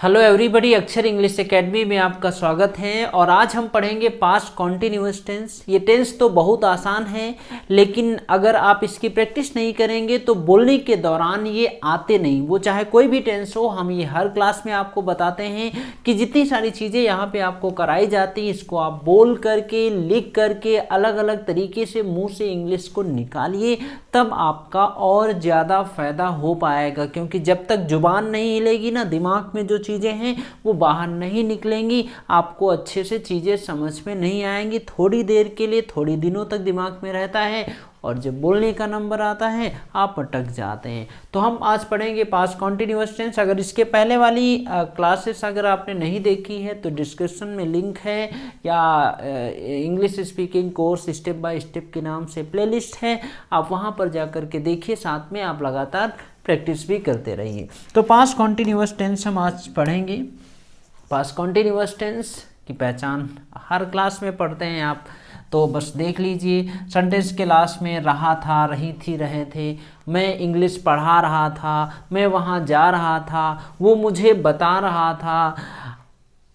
Hello everybody, अक्षर English academy में आपका स्वागत है। और आज हम पढ़ेंगे पास्ट कॉन्टिन्यूअस टेंस। ये टेंस तो बहुत आसान है, लेकिन अगर आप इसकी प्रैक्टिस नहीं करेंगे तो बोलने के दौरान ये आते नहीं। वो चाहे कोई भी टेंस हो, हम ये हर क्लास में आपको बताते हैं कि जितनी सारी चीज़ें यहाँ पे आपको कराई जाती हैं, इसको आप बोल करके, लिख करके, अलग अलग तरीके से मुँह से इंग्लिश को निकालिए, तब आपका और ज़्यादा फायदा हो पाएगा। क्योंकि जब तक जुबान नहीं हिलेगी ना, दिमाग में जो चीज़ें हैं वो बाहर नहीं निकलेंगी, आपको अच्छे से चीज़ें समझ में नहीं आएंगी। थोड़ी देर के लिए, थोड़ी दिनों तक दिमाग में रहता है, और जब बोलने का नंबर आता है आप अटक जाते हैं। तो हम आज पढ़ेंगे पास्ट कॉन्टिन्यूअस टेंस। अगर इसके पहले वाली क्लासेस अगर आपने नहीं देखी है तो डिस्क्रिप्शन में लिंक है, या English speaking course step by step के नाम से प्लेलिस्ट है, आप वहाँ पर जा कर के देखिए। साथ में आप लगातार प्रैक्टिस भी करते रहिए। तो पास्ट कॉन्टिन्यूअस टेंस हम आज पढ़ेंगे। पास्ट कॉन्टिन्यूअस टेंस की पहचान हर क्लास में पढ़ते हैं आप, तो बस देख लीजिए। सेंटेंस के लास्ट में रहा था, रही थी, रहे थे, मैं इंग्लिश पढ़ा रहा था, मैं वहाँ जा रहा था, वो मुझे बता रहा था,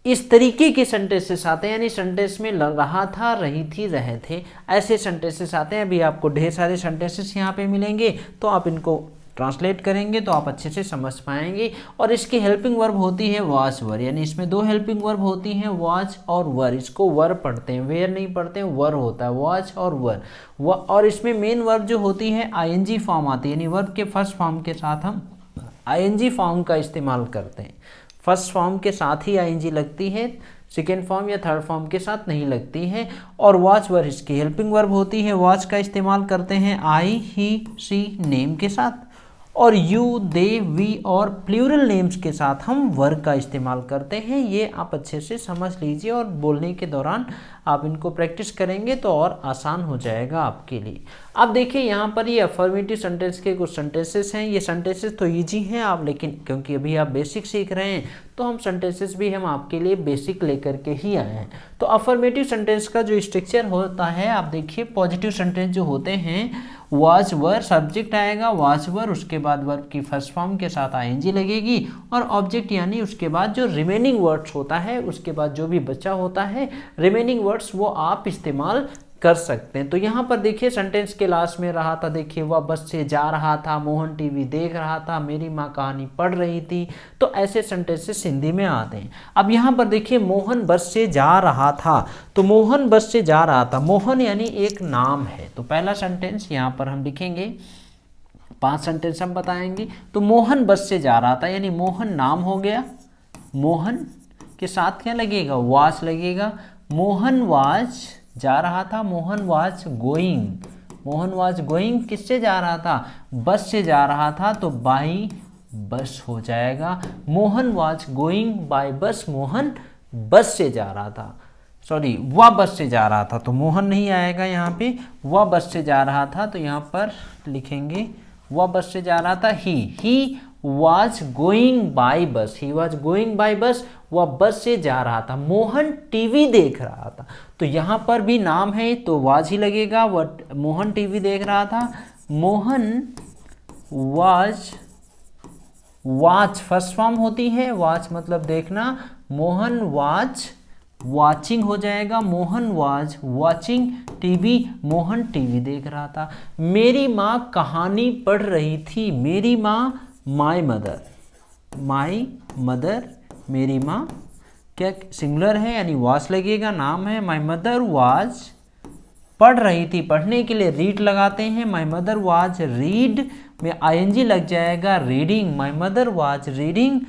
इस तरीके के सेंटेंसेस आते हैं। यानी सेंटेंस में रहा था, रही थी, रहे थे, ऐसे सेंटेंसेस आते हैं। अभी आपको ढेर सारे सेंटेंसेस यहाँ पे मिलेंगे, तो आप इनको ट्रांसलेट करेंगे तो आप अच्छे से समझ पाएंगे। और इसकी हेल्पिंग वर्ब होती है वॉच वर, यानी इसमें दो हेल्पिंग वर्ब होती हैं, वॉच और वर। इसको वर पढ़ते हैं, वेयर नहीं पढ़ते हैं, वर होता है, वॉच और वर। और इसमें मेन वर्ब जो होती है आईएनजी फॉर्म आती है, यानी वर्ब के फर्स्ट फॉर्म के साथ हम आईएनजी फॉर्म का इस्तेमाल करते हैं। फर्स्ट फॉर्म के साथ ही आईएनजी लगती है, सेकेंड फॉर्म या थर्ड फॉर्म के साथ नहीं लगती है। और वॉच वर इसकी हेल्पिंग वर्ब होती है। वॉच का इस्तेमाल करते हैं आई, ही, शी नेम के साथ, और यू, दे, वी और प्लूरल नेम्स के साथ हम वर्ग का इस्तेमाल करते हैं। ये आप अच्छे से समझ लीजिए, और बोलने के दौरान आप इनको प्रैक्टिस करेंगे तो और आसान हो जाएगा आपके लिए। अब देखिए यहाँ पर ये अफर्मेटिव सेंटेंस के कुछ सेंटेंसेस हैं। ये सेंटेंसेस तो ईजी हैं आप, लेकिन क्योंकि अभी आप बेसिक सीख रहे हैं तो हम सेंटेंसेस भी हम आपके लिए बेसिक लेकर के ही आए हैं। तो अफर्मेटिव सेंटेंस का जो स्ट्रक्चर होता है, आप देखिए पॉजिटिव सेंटेंस जो होते हैं, वॉच वर, सब्जेक्ट आएगा वॉच वर, उसके बाद वर्ब की फर्स्ट फॉर्म के साथ आईएनजी लगेगी, और ऑब्जेक्ट यानी उसके बाद जो रिमेनिंग वर्ड्स होता है, उसके बाद जो भी बचा होता है रिमेनिंग वर्ड्स, वो आप इस्तेमाल कर सकते हैं। तो यहाँ पर देखिए सेंटेंस के लास्ट में रहा था, देखिए वह बस से जा रहा था, मोहन टीवी देख रहा था, मेरी माँ कहानी पढ़ रही थी। तो ऐसे सेंटेंसेस हिंदी में आते हैं। अब यहाँ पर देखिए मोहन बस से जा रहा था, तो मोहन बस से जा रहा था, मोहन यानी एक नाम है। तो पहला सेंटेंस यहाँ पर हम लिखेंगे, 5 सेंटेंस हम बताएंगे। तो मोहन बस से जा रहा था, यानी मोहन नाम हो गया, मोहन के साथ क्या लगेगा, वाज लगेगा। मोहन वाज जा रहा था, Mohan was going, Mohan was going किससे जा रहा था, बस से जा रहा था, तो बाई बस हो जाएगा। मोहन वाज गोइंग बाय बस, मोहन बस से जा रहा था, सॉरी वह बस से जा रहा था, तो मोहन नहीं आएगा यहाँ पे, वह बस से जा रहा था, तो यहाँ पर लिखेंगे वह बस से जा रहा था। He was going by bus, he was going by bus, वह बस से जा रहा था। मोहन टीवी देख रहा था, तो यहाँ पर भी नाम है तो वाज ही लगेगा, वह मोहन टीवी देख रहा था। Mohan was, watch first form होती है, वाच मतलब देखना, मोहन वाज वॉचिंग हो जाएगा, Mohan was watching TV, Mohan TV देख रहा था। मेरी माँ कहानी पढ़ रही थी, मेरी माँ माई मदर, माई मदर, मेरी माँ क्या सिंगुलर है, यानी वाज लगेगा, नाम है। माई मदर वाज पढ़ रही थी, पढ़ने के लिए रीड लगाते हैं, माई मदर वाज रीड में आईएनजी लग जाएगा, reading, my mother was reading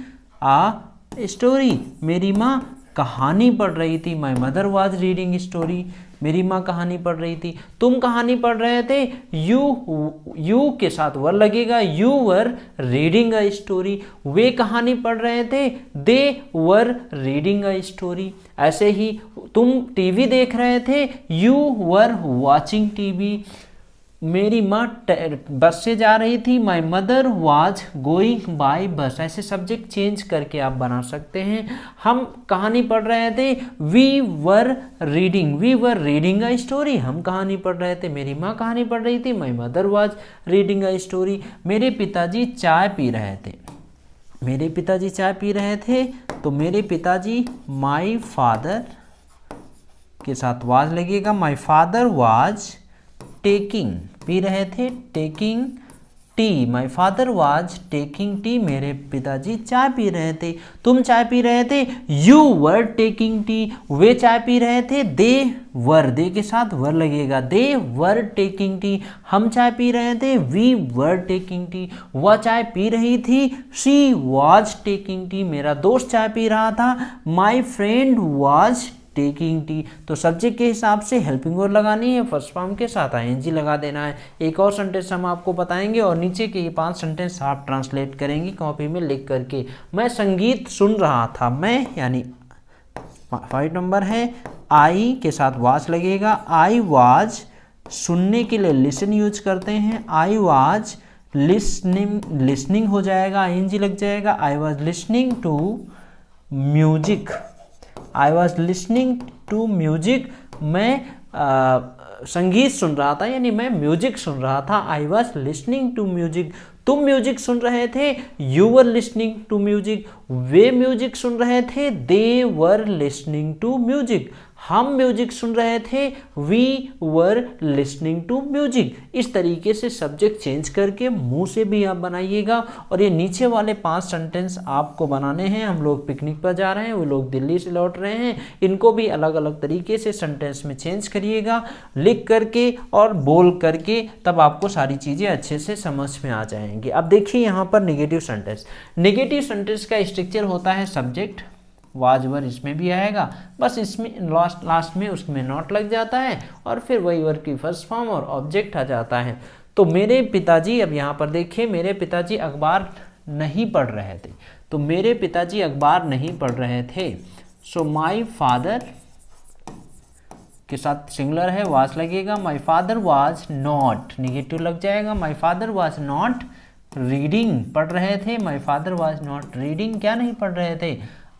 a story, मेरी माँ कहानी पढ़ रही थी, my mother was reading story, मेरी माँ कहानी पढ़ रही थी। तुम कहानी पढ़ रहे थे, यू के साथ वर लगेगा, you were reading a story. वे कहानी पढ़ रहे थे, they were reading a story. ऐसे ही तुम टीवी देख रहे थे, यू वर वॉचिंग टीवी। मेरी माँ बस से जा रही थी, my mother was going by बस। ऐसे सब्जेक्ट चेंज करके आप बना सकते हैं। हम कहानी पढ़ रहे थे, we were reading a story, हम कहानी पढ़ रहे थे, मेरी माँ कहानी पढ़ रही थी, my mother was reading a story. मेरे पिताजी चाय पी रहे थे, मेरे पिताजी चाय पी रहे थे, तो मेरे पिताजी, माई फादर के साथ वाज लगेगा, my father was taking, P रहे थे, taking tea, my father was taking tea, मेरे पिताजी चाय पी रहे थे। तुम चाय पी रहे थे, यू वर टेकिंग टी, वे चाय पी रहे थे, दे वर, दे के साथ वर लगेगा, दे वर टेकिंग टी, हम चाय पी रहे थे, वी वर टेकिंग टी, वह चाय पी रही थी, शी वाज टेकिंग टी, मेरा दोस्त चाय पी रहा था, my friend was taking tea. तो सब्जेक्ट के हिसाब से हेल्पिंग वर्ब लगानी है, फर्स्ट फॉर्म के साथ आईएनजी लगा देना है। एक और सेंटेंस हम आपको बताएंगे और नीचे के ये 5 सेंटेंस आप ट्रांसलेट करेंगे कॉपी में लिख करके। मैं संगीत सुन रहा था, मैं यानी 5 नंबर है, आई के साथ वाज लगेगा, आई वाज, सुनने के लिए लिसन यूज करते हैं, आई वाज लिसनिंग, लिसनिंग हो जाएगा, आईएनजी लग जाएगा, I was listening to music, I was listening to music, मैं संगीत सुन रहा था यानी मैं म्यूजिक सुन रहा था, I was listening to music. तुम म्यूजिक सुन रहे थे, you were listening to music, वे म्यूजिक सुन रहे थे, they were listening to music, हम म्यूजिक सुन रहे थे, we were listening to music. इस तरीके से सब्जेक्ट चेंज करके मुंह से भी आप बनाइएगा। और ये नीचे वाले 5 सेंटेंस आपको बनाने हैं। हम लोग पिकनिक पर जा रहे हैं, वो लोग दिल्ली से लौट रहे हैं, इनको भी अलग अलग तरीके से सेंटेंस में चेंज करिएगा, लिख करके और बोल करके, तब आपको सारी चीज़ें अच्छे से समझ में आ जाएंगी। अब देखिए यहाँ पर नेगेटिव सेंटेंस। नेगेटिव सेंटेंस का स्ट्रक्चर होता है सब्जेक्ट, वाज वर इसमें भी आएगा, बस इसमें लास्ट में उसमें नॉट लग जाता है और फिर वही वर्ब की फर्स्ट फॉर्म और ऑब्जेक्ट आ जाता है। तो मेरे पिताजी, अब यहाँ पर देखिए, मेरे पिताजी अखबार नहीं पढ़ रहे थे, तो मेरे पिताजी अखबार नहीं पढ़ रहे थे। सो माई फादर के साथ सिंगुलर है, वाज लगेगा, my father was not, negative लग जाएगा, my father was not reading, पढ़ रहे थे, my father was not reading, क्या नहीं पढ़ रहे थे,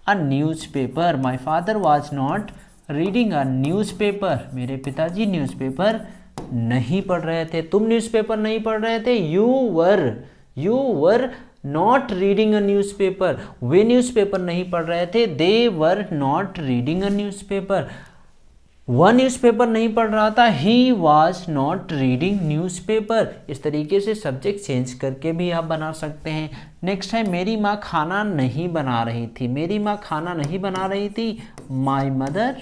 a newspaper, my father was not reading a newspaper, मेरे पिताजी न्यूज़पेपर नहीं पढ़ रहे थे। तुम न्यूज़पेपर नहीं पढ़ रहे थे, you were not reading a newspaper, वे न्यूज़पेपर नहीं पढ़ रहे थे, they were not reading a newspaper, वह न्यूज़पेपर नहीं पढ़ रहा था, he was not reading newspaper. इस तरीके से सब्जेक्ट चेंज करके भी आप बना सकते हैं। नेक्स्ट है, मेरी माँ खाना नहीं बना रही थी, मेरी माँ खाना नहीं बना रही थी, माई मदर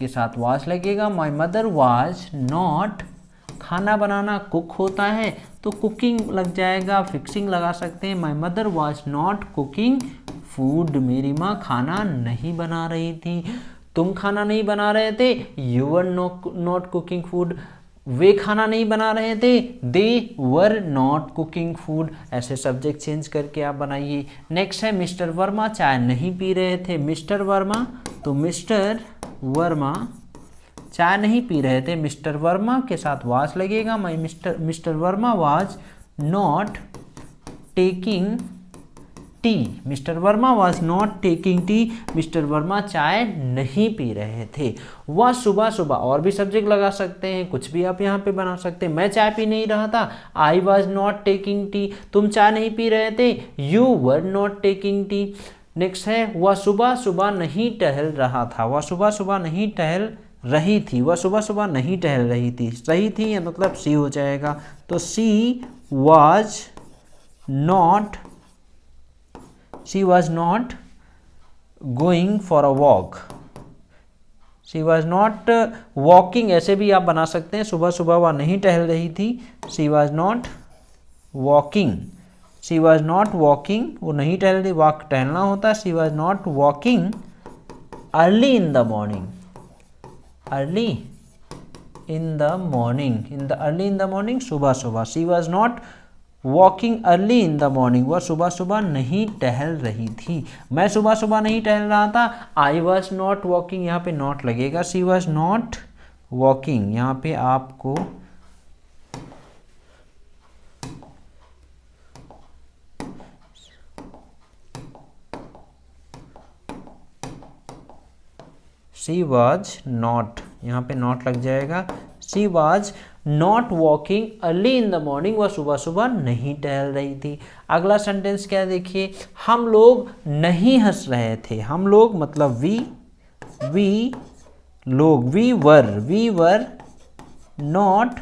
के साथ वाज लगेगा, माई मदर वाज नॉट, खाना बनाना कुक होता है तो कुकिंग लग जाएगा, फिक्सिंग लगा सकते हैं, my mother was not cooking food, मेरी माँ खाना नहीं बना रही थी। तुम खाना नहीं बना रहे थे, you were not cooking food, वे खाना नहीं बना रहे थे, they were not cooking food. ऐसे सब्जेक्ट चेंज करके आप बनाइए। नेक्स्ट है, मिस्टर वर्मा चाय नहीं पी रहे थे, मिस्टर वर्मा, तो मिस्टर वर्मा चाय नहीं पी रहे थे, मिस्टर वर्मा के साथ वाज लगेगा, माई mister Verma was not taking tea, mister Verma was not taking tea, mister Verma चाय नहीं पी रहे थे। वह सुबह सुबह, और भी सब्जेक्ट लगा सकते हैं, कुछ भी आप यहाँ पे बना सकते हैं। मैं चाय पी नहीं रहा था, I was not taking tea, तुम चाय नहीं पी रहे थे, you were not taking tea. Next है, वह सुबह सुबह नहीं टहल रहा था, वह सुबह सुबह नहीं टहल रही थी, वह सुबह सुबह नहीं टहल रही थी, सही थी मतलब सी हो जाएगा, तो she was not, she was not going for a walk, she was not walking, ऐसे भी आप बना सकते हैं, सुबह सुबह वह नहीं टहल रही थी, she was not walking, she was not walking, वो नहीं टहल रही, वॉक टहलना होता है, she was not walking early in the morning, early in the morning, early in the morning, सुबह सुबह, she was not walking early in the morning, वह सुबह सुबह नहीं टहल रही थी। मैं सुबह सुबह नहीं टहल रहा था, आई वॉज नॉट वॉकिंग, यहाँ पे नॉट लगेगा, शी वॉज नॉट वॉकिंग, यहाँ पे आपको शी वॉज नॉट, यहाँ पे नॉट लग जाएगा, she was not walking early in the morning, वह सुबह सुबह नहीं टहल रही थी। अगला सेंटेंस क्या देखिए, हम लोग नहीं हंस रहे थे। हम लोग मतलब वी लोग, वी वर नॉट,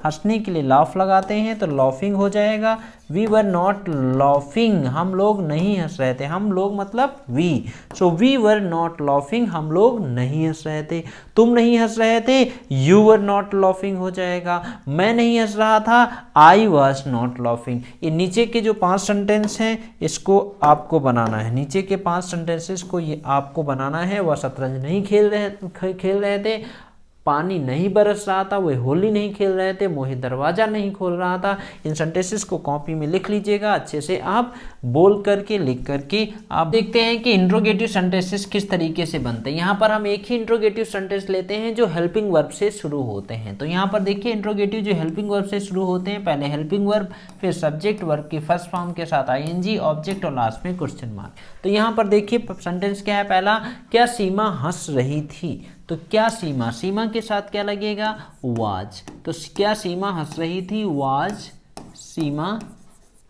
हंसने के लिए लाफ लगाते हैं तो लॉफिंग हो जाएगा। वी वर नॉट लॉफिंग, हम लोग नहीं हंस रहे थे। हम लोग मतलब we, so we were not laughing, हम लोग नहीं हंस रहे थे। तुम नहीं हंस रहे थे, यू वर नॉट लॉफिंग हो जाएगा। मैं नहीं हंस रहा था, आई वॉज नॉट लॉफिंग। ये नीचे के जो 5 सेंटेंस हैं इसको आपको बनाना है। नीचे के 5 सेंटेंसेस को ये आपको बनाना है। वह शतरंज नहीं खेल रहे थे, पानी नहीं बरस रहा था, वे होली नहीं खेल रहे थे, मोहित दरवाजा नहीं खोल रहा था। इन सेंटेंसेस को कॉपी में लिख लीजिएगा, अच्छे से आप बोल करके लिख करके। आप देखते हैं कि इंट्रोगेटिव सेंटेंसेस किस तरीके से बनते हैं। यहाँ पर हम एक ही इंट्रोगेटिव सेंटेंस लेते हैं जो हेल्पिंग वर्ब से शुरू होते हैं। तो यहाँ पर देखिए इंट्रोगेटिव जो हेल्पिंग वर्ब से शुरू होते हैं, पहले हेल्पिंग वर्ब, फिर सब्जेक्ट वर्ब की फर्स्ट फॉर्म के साथ आईएनजी, ऑब्जेक्ट और लास्ट में क्वेश्चन मार्क। तो यहाँ पर देखिए सेंटेंस क्या है, पहला, क्या सीमा हंस रही थी। तो क्या सीमा, सीमा के साथ क्या लगेगा, वाज। तो क्या सीमा हंस रही थी, वाज सीमा,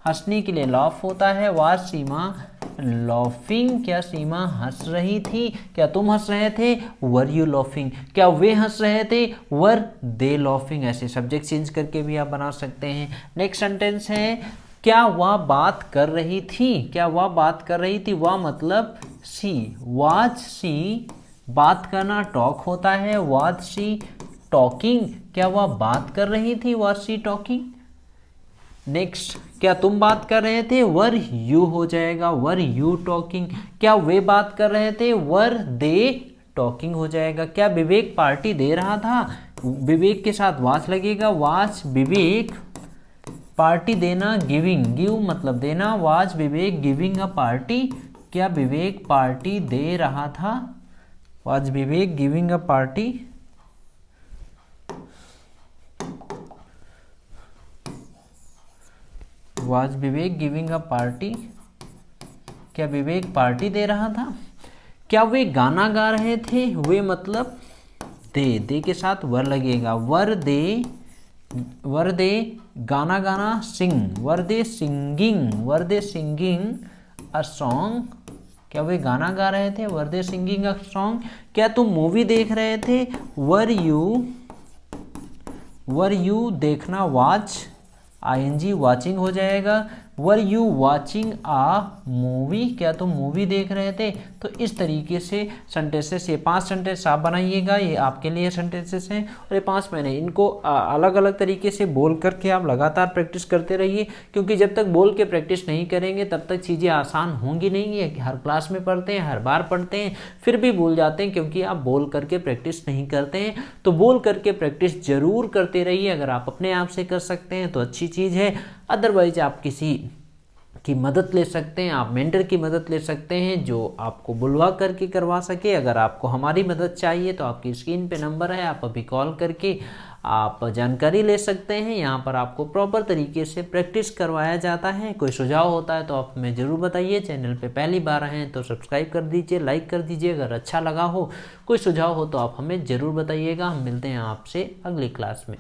हंसने के लिए लॉफ होता है, वाज सीमा लॉफिंग। क्या सीमा हंस रही थी, क्या तुम हंस रहे थे, वर यू लॉफिंग। क्या वे हंस रहे थे, वर दे लॉफिंग। ऐसे सब्जेक्ट चेंज करके भी आप बना सकते हैं। नेक्स्ट सेंटेंस है, क्या वह बात कर रही थी। क्या वह बात कर रही थी, वह मतलब सी, वाज सी, बात करना टॉक होता है, वाज सी टॉकिंग। क्या वह बात कर रही थी, वाज सी टॉकिंग। नेक्स्ट, क्या तुम बात कर रहे थे, वर यू हो जाएगा, वर यू टॉकिंग। क्या वे बात कर रहे थे, वर दे टॉकिंग हो जाएगा। क्या विवेक पार्टी दे रहा था, विवेक के साथ वाज लगेगा, वाज विवेक पार्टी देना, गिविंग, गिव मतलब देना, was Vivek giving a party. क्या विवेक पार्टी दे रहा था, was Vivek giving a party. Was Vivek giving a party, क्या विवेक पार्टी दे रहा था। क्या वे गाना गा रहे थे, वे मतलब दे के साथ वर लगेगा, वर दे गाना गाना, सिंग, वर दे सिंगिंग अ सॉन्ग। क्या वे गाना गा रहे थे, वर दे सिंगिंग अ सॉन्ग। क्या तुम मूवी देख रहे थे, वर यू देखना, वॉच आईएनजी वॉचिंग हो जाएगा, were you watching a movie. क्या तुम मूवी देख रहे थे। तो इस तरीके से सेंटेंसेस, ये 5 सेंटेंस आप बनाइएगा, ये आपके लिए सेंटेंसेस हैं और ये 5 मैंने इनको अलग अलग तरीके से बोल करके आप लगातार प्रैक्टिस करते रहिए, क्योंकि जब तक बोल के प्रैक्टिस नहीं करेंगे तब तक चीज़ें आसान होंगी नहीं। है कि हर क्लास में पढ़ते हैं, हर बार पढ़ते हैं, फिर भी भूल जाते हैं क्योंकि आप बोल करके प्रैक्टिस नहीं करते हैं। तो बोल करके प्रैक्टिस जरूर करते रहिए। अगर आप अपने आप से कर सकते हैं तो अच्छी चीज़ है, अदरवाइज आप किसी की मदद ले सकते हैं, आप मेंटर की मदद ले सकते हैं जो आपको बुलवा करके करवा सके। अगर आपको हमारी मदद चाहिए तो आपकी स्क्रीन पे नंबर है, आप अभी कॉल करके आप जानकारी ले सकते हैं। यहाँ पर आपको प्रॉपर तरीके से प्रैक्टिस करवाया जाता है। कोई सुझाव होता है तो आप हमें ज़रूर बताइए। चैनल पे पहली बार आए हैं तो सब्सक्राइब कर दीजिए, लाइक कर दीजिए। अगर अच्छा लगा हो, कोई सुझाव हो तो आप हमें ज़रूर बताइएगा। हम मिलते हैं आपसे अगली क्लास में।